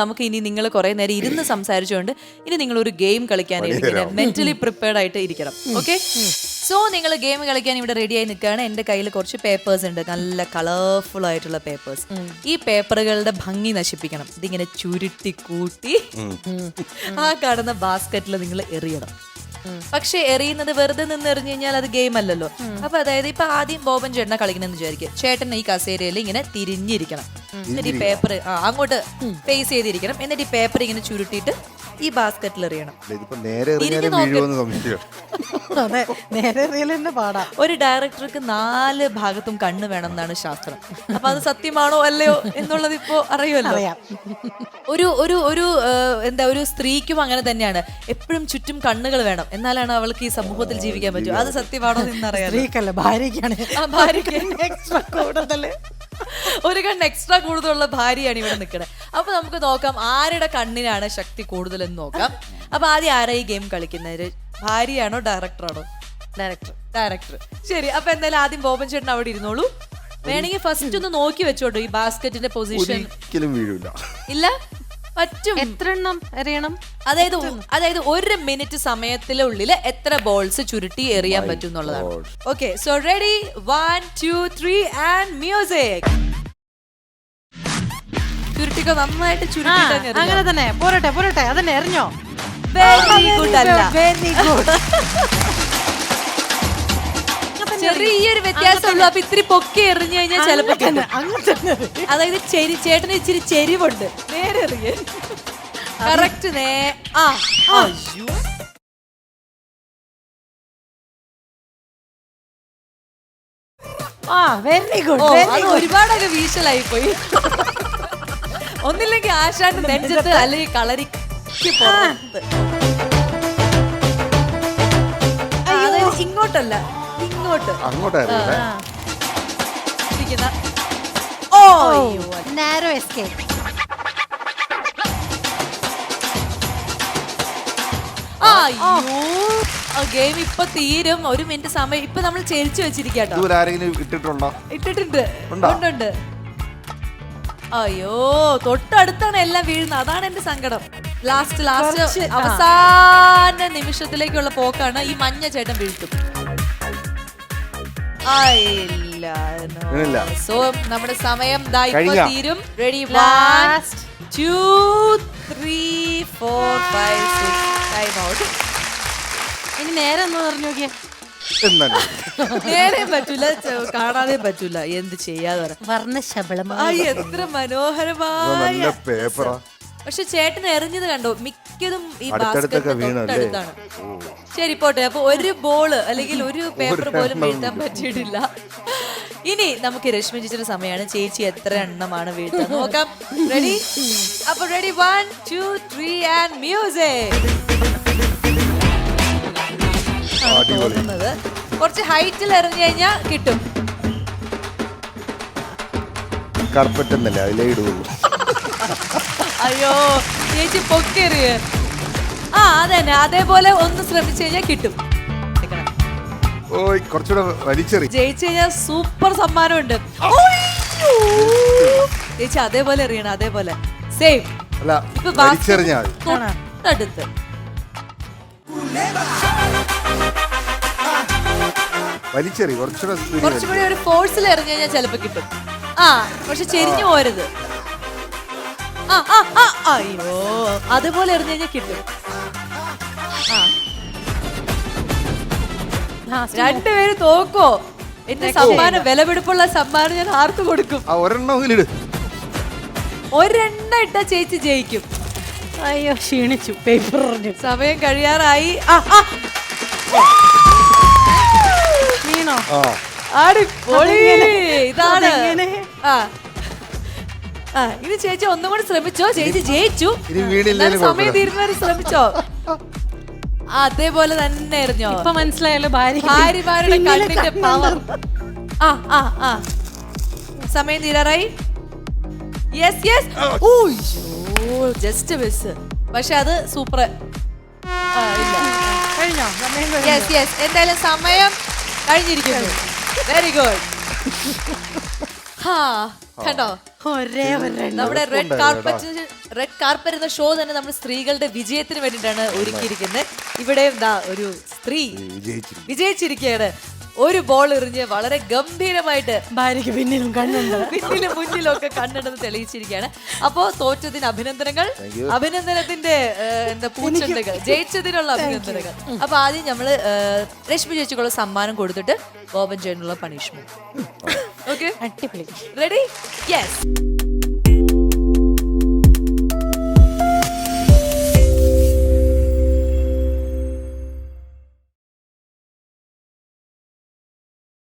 നമുക്ക് ഇനി നിങ്ങൾ കുറെ നേരം ഇരുന്ന് സംസാരിച്ചുകൊണ്ട് ഇനി നിങ്ങൾ ഒരു ഗെയിം കളിക്കാനായിട്ട് ഇങ്ങനെ മെന്റലി പ്രിപ്പയർഡ് ആയിട്ട് ഇരിക്കണം. ഓക്കെ, സോ നിങ്ങൾ ഗെയിം കളിക്കാൻ ഇവിടെ റെഡിയായി നിൽക്കുകയാണ്. എൻ്റെ കയ്യിൽ കുറച്ച് പേപ്പേഴ്സ് ഉണ്ട്, നല്ല കളർഫുൾ ആയിട്ടുള്ള പേപ്പേഴ്സ്. ഈ പേപ്പറുകളുടെ ഭംഗി നശിപ്പിക്കണം. ഇതിങ്ങനെ ചുരുട്ടി കൂട്ടി ആ കാണുന്ന ബാസ്ക്കറ്റിൽ നിങ്ങൾ എറിയണം. പക്ഷെ എറിയുന്നത് വെറുതെ നിന്ന് എറിഞ്ഞു കഴിഞ്ഞാൽ അത് ഗെയിം അല്ലല്ലോ. അപ്പൊ അതായത് ഇപ്പൊ ആദ്യം ബോബൻ ചേട്ടനെ കളിക്കണമെന്ന് വിചാരിക്കുക. ചേട്ടൻ ഈ കസേരയിൽ ഇങ്ങനെ തിരിഞ്ഞിരിക്കണം, എന്നിട്ട് ഈ പേപ്പർ അങ്ങോട്ട് ഫേസ് ചെയ്തിരിക്കണം. എന്നിട്ട് ഈ പേപ്പർ ഇങ്ങനെ ചുരുട്ടിയിട്ട് ഈ ബാസ്ക്കറ്റിൽ എറിയണം. ഒരു ഡയറക്ടർക്ക് 4 ഭാഗത്തും കണ്ണ് വേണം എന്നാണ് ശാസ്ത്രം. അപ്പൊ അത് സത്യമാണോ അല്ലയോ എന്നുള്ളത് ഇപ്പോ അറിയുമല്ലോ. ഒരു ഒരു ഒരു എന്താ, ഒരു സ്ത്രീക്കും അങ്ങനെ തന്നെയാണ്. എപ്പോഴും ചുറ്റും കണ്ണുകൾ വേണം, എന്നാലാണ് അവൾക്ക് ഈ സമൂഹത്തിൽ ജീവിക്കാൻ പറ്റൂ. അത് സത്യമാണോ എന്നറിയാം. ഒരു കണ്ണ് എക്സ്ട്രാ കൂടുതലുള്ള ഭാര്യയാണ് ഇവിടെ നിൽക്കുന്നത്. അപ്പൊ നമുക്ക് നോക്കാം ആരുടെ കണ്ണിനാണ് ശക്തി കൂടുതൽ എന്ന് നോക്കാം. അപ്പൊ ആദ്യം ആരാ ഈ ഗെയിം കളിക്കുന്നത്? ഭാര്യയാണോ ഡയറക്ടറാണോ? ഡയറക്ടർ. ശരി, അപ്പൊ എന്തായാലും ആദ്യം ബോബൻ ചേട്ടൻ അവിടെ ഇരുന്നോളൂ. വേണമെങ്കിൽ ഫസ്റ്റ് ഒന്ന് നോക്കി വെച്ചോട്ടോ ഈ ബാസ്ക്കറ്റിന്റെ പൊസിഷൻ. ഇല്ല, പറ്റും. എത്ര എണ്ണം എറിയണം? അതായത് 1 മിനിറ്റ് സമയത്തിനുള്ളിൽ എത്ര ബോൾസ് ചുരുട്ടി എറിയാൻ പറ്റും എന്നുള്ളതാണ്. Okay, so ready, 1 2 3 and music. ചുരുട്ടിക്കോ, നന്നായിട്ട് ചുരുട്ടി. അങ്ങനെ തന്നെ പോരട്ടെ പോരട്ടെ, അതന്നെ എറിഞ്ഞോ. Very good. അല്ല, വെരി ഗുഡ്. ചെറിയൊരു വ്യത്യാസമുള്ളൂ. അപ്പൊ ഇത്തിരി പൊക്കി എറിഞ്ഞു കഴിഞ്ഞാൽ ചിലപ്പോ അതായത് ചേട്ടന് ഇച്ചിരി ചെരിവുണ്ട്. നേരെ എറിയ കറക്റ്റ്. Very good. ഒരുപാടൊക്കെ വീശലായി പോയി. ഒന്നില്ലെങ്കിൽ ആശാന്റെ നെഞ്ചത്ത് അല്ലെങ്കിൽ കളരിക്ക് പുറത്ത്. അതായത് ഇങ്ങോട്ടല്ല, ഇങ്ങോട്ട്. Narrow escape. ഗെയിം ഇപ്പൊ തീരും. 1 മിനിറ്റ് സമയം ഇപ്പൊ നമ്മൾ ചെരിച്ചു വെച്ചിരിക്കട്ടോ. ഇട്ടിട്ടുണ്ട്. ഉണ്ട്. അയ്യോ, തൊട്ടടുത്താണ് എല്ലാം വീഴുന്നത്. അതാണ് എന്റെ സങ്കടം. ലാസ്റ്റ് അവസാന നിമിഷത്തിലേക്കുള്ള പോക്കാണ്. ഈ മഞ്ഞ ചേട്ടൻ വീഴ്ത്തും. സോ നമ്മുടെ സമയം തീരും. റെഡി, 1 2 3 4 5 6. Time out. ഇനി നേരെ ഒന്ന് പറഞ്ഞു നോക്കിയേ. നേരെ പറ്റൂല, കാണാതെ പറ്റൂല. എന്ത് ചെയ്യാതെ വർണ്ണശബളമായി എത്ര മനോഹരമായ പേപ്പറാ. പക്ഷെ ചേട്ടൻ എറിഞ്ഞത് കണ്ടോ, മിക്കതും ഈ ബാസ്ക്കറ്റിലാണ്. ശരി, പോട്ടെ. അപ്പൊ ഒരു ബോള് അല്ലെങ്കിൽ ഒരു പേപ്പർ പോലും വീഴ്ത്താൻ പറ്റിയിട്ടില്ല. ഇനി നമുക്ക് രശ്മി ചേച്ചിയുടെ സമയമാണ്. ചേച്ചി എത്ര എണ്ണമാണ് വീഴ്ത്താൻ നോക്കാം. റെഡി? അപ്പൊ റെഡി, 1 2 3 ആൻഡ് മ്യൂസിക്. കുറച്ച് ഹൈറ്റിൽ എറിഞ്ഞു കഴിഞ്ഞാ കിട്ടും. അയ്യോ, ചേച്ചി പൊക്കെറിയ. അതന്നെ, അതേപോലെ ഒന്ന് ശ്രമിച്ചു കഴിഞ്ഞാൽ കിട്ടും. ജയിച്ചു കഴിഞ്ഞാൽ സൂപ്പർ സമ്മാനമുണ്ട്. ചേച്ചി അതേപോലെ എറിയണം, അതേപോലെ സെയിം. തൊട്ടടുത്ത് കുറച്ചുകൂടി ഒരു ഫോഴ്സിൽ എറിഞ്ഞു കഴിഞ്ഞാൽ ചിലപ്പോ കിട്ടും. പക്ഷെ ചെരിഞ്ഞു പോരുത്. അയ്യോ, അതുപോലെ എറിഞ്ഞു കഴിഞ്ഞാൽ കിട്ടും. രണ്ടുപേര് തോക്കോ? എന്റെ സമ്മാനം, വിലപിടിപ്പുള്ള സമ്മാനം ഞാൻ ആർക്ക് കൊടുക്കും? ഒരെണ്ണം ഇട്ടാ ചേച്ചി ജയിക്കും. അയ്യോ, ക്ഷീണിച്ചു. പേപ്പർ സമയം കഴിയാറായി. വീണോ? ഇതാണ്. ഇത് ചേച്ചി ഒന്നും കൂടി ശ്രമിച്ചോ. ചേച്ചി ജയിച്ചു. സമയം തീരുന്നവരെ ശ്രമിച്ചോ. അതേപോലെ തന്നെ എറിഞ്ഞോ. ഇപ്പൊ മനസ്സിലായല്ലോ ഭാര്യമാരുടെ കണ്ണിന്റെ പവർ. സമയം തീരാറായി. Yes yes. Just miss. പക്ഷെ അത് സൂപ്പർ. കഴിഞ്ഞോ? Yes yes. എന്തായാലും സമയം കഴിഞ്ഞിരിക്കുന്നു. Very good. കണ്ടോ? ഒരേ ഒരെണ്ണം. നമ്മുടെ റെഡ് കാർപ്പറ്റ് എന്ന ഷോ തന്നെ നമ്മൾ സ്ത്രീകളുടെ വിജയത്തിന് വേണ്ടിയിട്ടാണ് ഒരുക്കിയിരിക്കുന്നത്. ഇവിടെ എന്താ ഒരു സ്ത്രീ വിജയിച്ചിരിക്കുകയാണ്. ഒരു ബോൾ എറിഞ്ഞ് വളരെ ഗംഭീരമായിട്ട് ഭാര്യയ്ക്ക് പിന്നിലും കണ്ണുണ്ട്, പിന്നിലും മുന്നിലും ഒക്കെ കണ്ണെടുത്ത് തെളിയിച്ചിരിക്കുകയാണ്. അപ്പോ തോറ്റതിന് അഭിനന്ദനങ്ങൾ, അഭിനന്ദനത്തിന്റെ എന്താ പൂച്ചെണ്ടുകൾ, ജയിച്ചതിനുള്ള അഭിനന്ദനങ്ങൾ. അപ്പൊ ആദ്യം നമ്മള് രശ്മി ചേച്ചിക്കുള്ള സമ്മാനം കൊടുത്തിട്ട് ബോബൻ ചേട്ടനുള്ള പണിഷ്മെന്റ്. ഓക്കെ, അടിപൊളി. റെഡി? യെസ്.